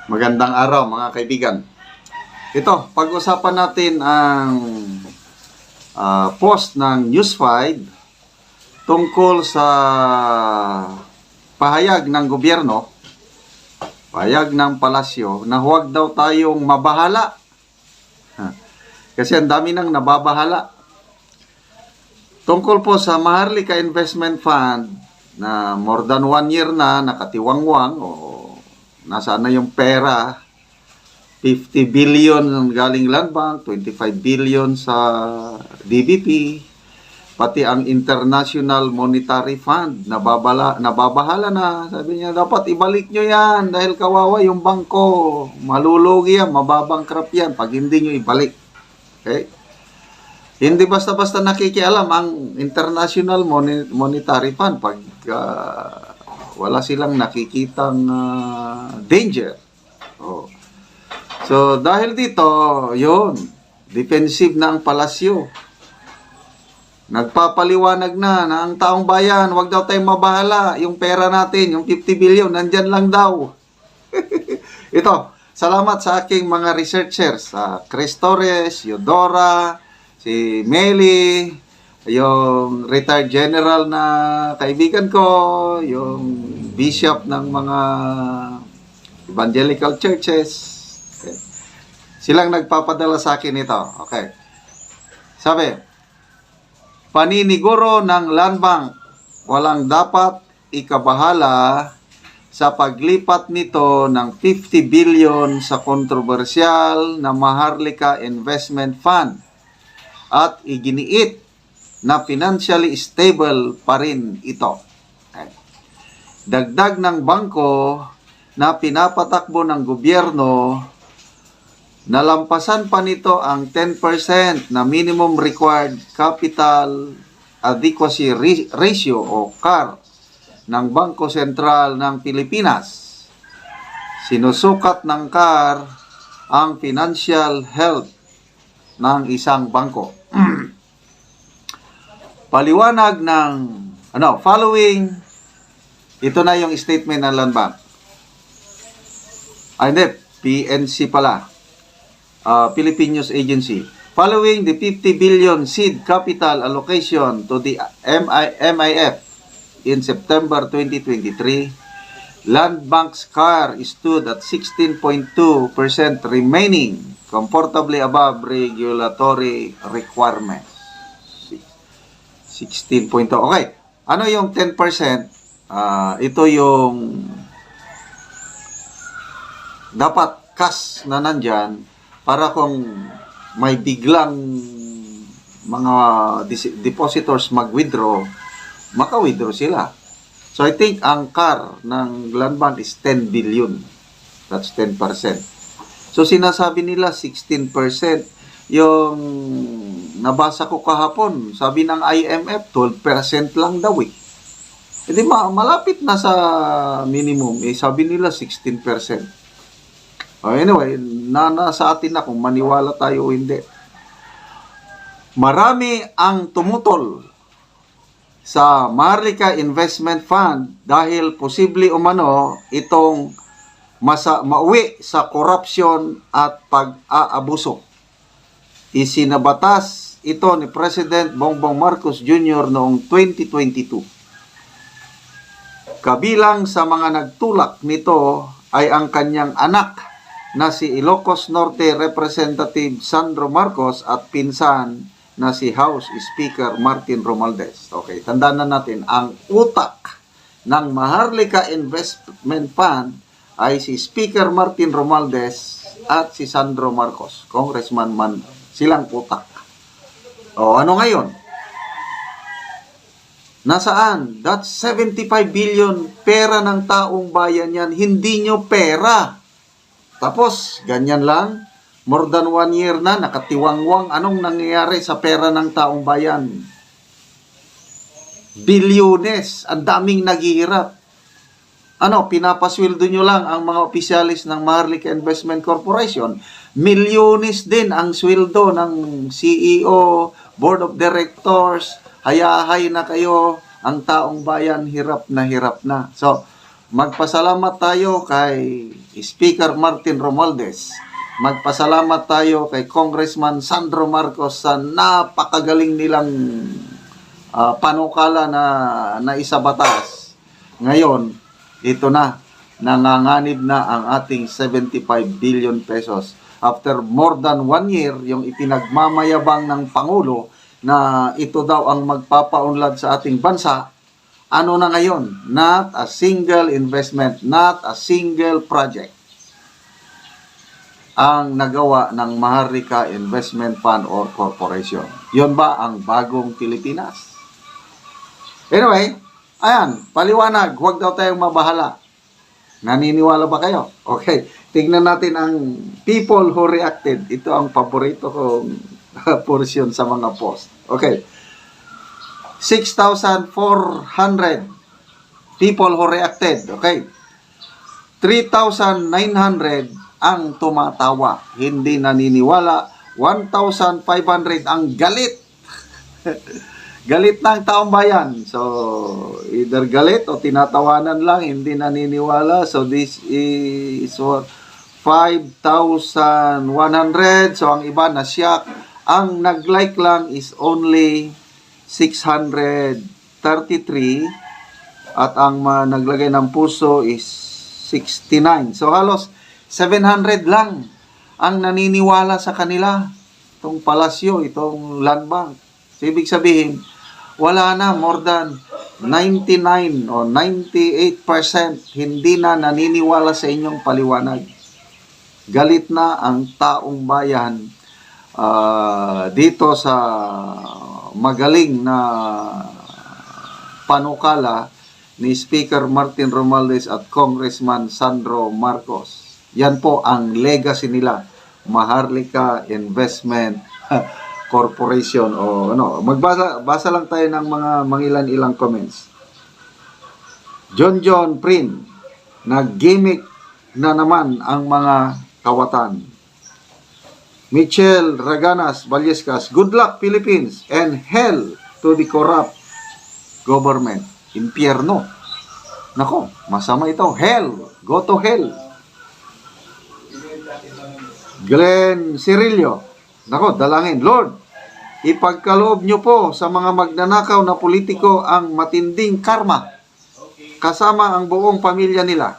Magandang araw mga kaibigan. Ito, pag-usapan natin ang post ng News 5 tungkol sa pahayag ng gobyerno, pahayag ng palasyo na huwag daw tayong mabahala. Kasi ang dami nang nababahala. Tungkol po sa Maharlika Investment Fund na more than 1 year na nakatiwangwang o nasaan na yung pera, 50 billion galing Land Bank, 25 billion sa DBP, pati ang International Monetary Fund, nababahala na. Sabi niya, dapat ibalik nyo yan dahil kawawa yung bangko. Malulugi yan, mababangkrap yan pag hindi nyo ibalik. Okay? Hindi basta-basta nakikialam ang International Monetary Fund pag wala silang nakikitang danger. Oh. So, dahil dito, yun, defensive na ang palasyo. Nagpapaliwanag na ang taong bayan, wag daw tayong mabahala. Yung pera natin, yung 50 billion, nandyan lang daw. Ito, salamat sa aking mga researchers, Chris Torres, Eudora, si Meli, yung retired general na kaibigan ko, yung bishop ng mga evangelical churches. Okay. Silang nagpapadala sa akin ito. Okay. Sabi, paniniguro ng Land Bank, walang dapat ikabahala sa paglipat nito ng 50 billion sa kontrobersyal na Maharlika Investment Fund at iginiit na financially stable pa rin ito. Okay. Dagdag ng bangko na pinapatakbo ng gobyerno, nalampasan pa nito ang 10% na minimum required capital adequacy ratio o CAR ng Bangko Sentral ng Pilipinas. Sinusukat ng CAR ang financial health ng isang bangko. Paliwanag ng following, ito na yung statement ng Land Bank. Hindi, PNC pala. Philippine News Agency. Following the 50 billion seed capital allocation to the MIF in September 2023, Land Bank's CAR stood at 16.2% remaining comfortably above regulatory requirements. 16.2. Okay. Ano yung 10%? Ito yung dapat cash na nandyan para kung may biglang mga depositors mag-withdraw, maka-withdraw sila. So I think ang CAR ng Land Bank is 10 billion. That's 10%. So sinasabi nila 16%. Yung nabasa ko kahapon, sabi ng IMF, 12% lang daw eh. Hindi malapit na sa minimum. Sabi nila 16%. Anyway, nasa atin na kung maniwala tayo o hindi. Marami ang tumutol sa Maharlika Investment Fund dahil posible umano itong mauwi sa corruption at pag-aabuso. Isinabatas ito ni President Bongbong Marcos Jr. noong 2022. Kabilang sa mga nagtulak nito ay ang kanyang anak na si Ilocos Norte Representative Sandro Marcos at pinsan na si House Speaker Martin Romualdez. Okay, tandaan na natin, ang utak ng Maharlika Investment Fund ay si Speaker Martin Romualdez at si Sandro Marcos, Congressman man, silang utak. O ano ngayon? Nasaan? That's 75 billion pera ng taong bayan yan. Hindi nyo pera. Tapos, ganyan lang. More than 1 year na, nakatiwangwang. Anong nangyayari sa pera ng taong bayan? Bilyones. Ang daming naghihirap. Pinapasweldo nyo lang ang mga opisyalis ng Maharlika Investment Corporation. Milyones din ang sweldo ng CEO, Board of Directors. Hayahay na kayo, ang taong bayan hirap na hirap na. So, magpasalamat tayo kay Speaker Martin Romualdez. Magpasalamat tayo kay Congressman Sandro Marcos sa napakagaling nilang panukala na isabatas. Ngayon, ito na, nanganganib na ang ating 75 billion pesos. After more than 1 year, yung ipinagmamayabang ng Pangulo na ito daw ang magpapaunlad sa ating bansa, ano na ngayon? Not a single investment, not a single project ang nagawa ng Maharlika Investment Fund or Corporation. Yun ba ang bagong Pilipinas? Anyway, ayan, paliwanag, huwag daw tayong mabahala. Naniniwala ba kayo? Okay, tignan natin ang people who reacted. Ito ang paborito kong portion sa mga post. Okay, 6,400 people who reacted. Okay, 3,900 ang tumatawa, hindi naniniwala. 1,500 ang galit. Galit ng taong bayan. So, either galit o tinatawanan lang, hindi naniniwala. So, this is 5,100. So, ang iba na shock. Ang nag-like lang is only 633. At ang naglagay ng puso is 69. So, halos 700 lang ang naniniwala sa kanila. Itong palasyo, itong land bank. So, ibig sabihin, wala na, more than 99 o 98% hindi na naniniwala sa inyong paliwanag. Galit na ang taong bayan dito sa magaling na panukala ni Speaker Martin Romualdez at Congressman Sandro Marcos. Yan po ang legacy nila, Maharlika Investment Corporation o ano. Basa lang tayo ng mga mangilan-ilang comments. John Prin, nag-gimmick na naman ang mga kawatan. Michelle Raganas Vallescas, good luck Philippines and hell to the corrupt government. Impyerno. Nako, masama ito. Hell. Go to hell. Glenn Cirillo, nako, dalangin, Lord, ipagkaloob nyo po sa mga magnanakaw na politiko ang matinding karma, kasama ang buong pamilya nila.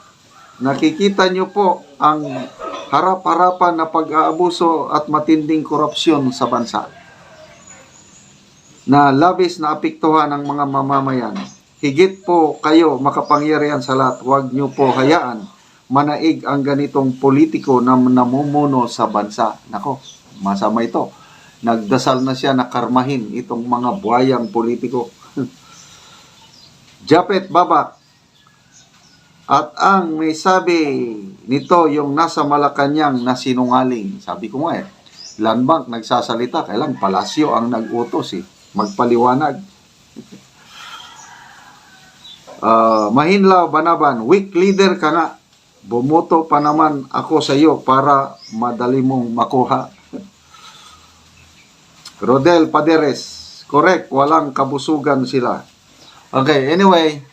Nakikita nyo po ang harap-harapan na pag-aabuso at matinding korupsyon sa bansa, na labis na apektuhan ng mga mamamayan. Higit po kayo makapangyarihan sa lahat, huwag nyo po hayaan manaig ang ganitong politiko na namumuno sa bansa. Nako, masama ito. Nagdasal na siya na karmahin itong mga buhayang politiko. Japet Babak, at ang may sabi nito yung nasa Malacanang na sinungaling. Sabi ko nga Land Bank nagsasalita, kailang palasyo ang nag-utos magpaliwanag. Mahinlaw Banaban, weak leader ka nga. Bumoto pa naman ako sa iyo para madali mong makuha. Rodel Paderes, correct, walang kabusugan sila. Okay, anyway,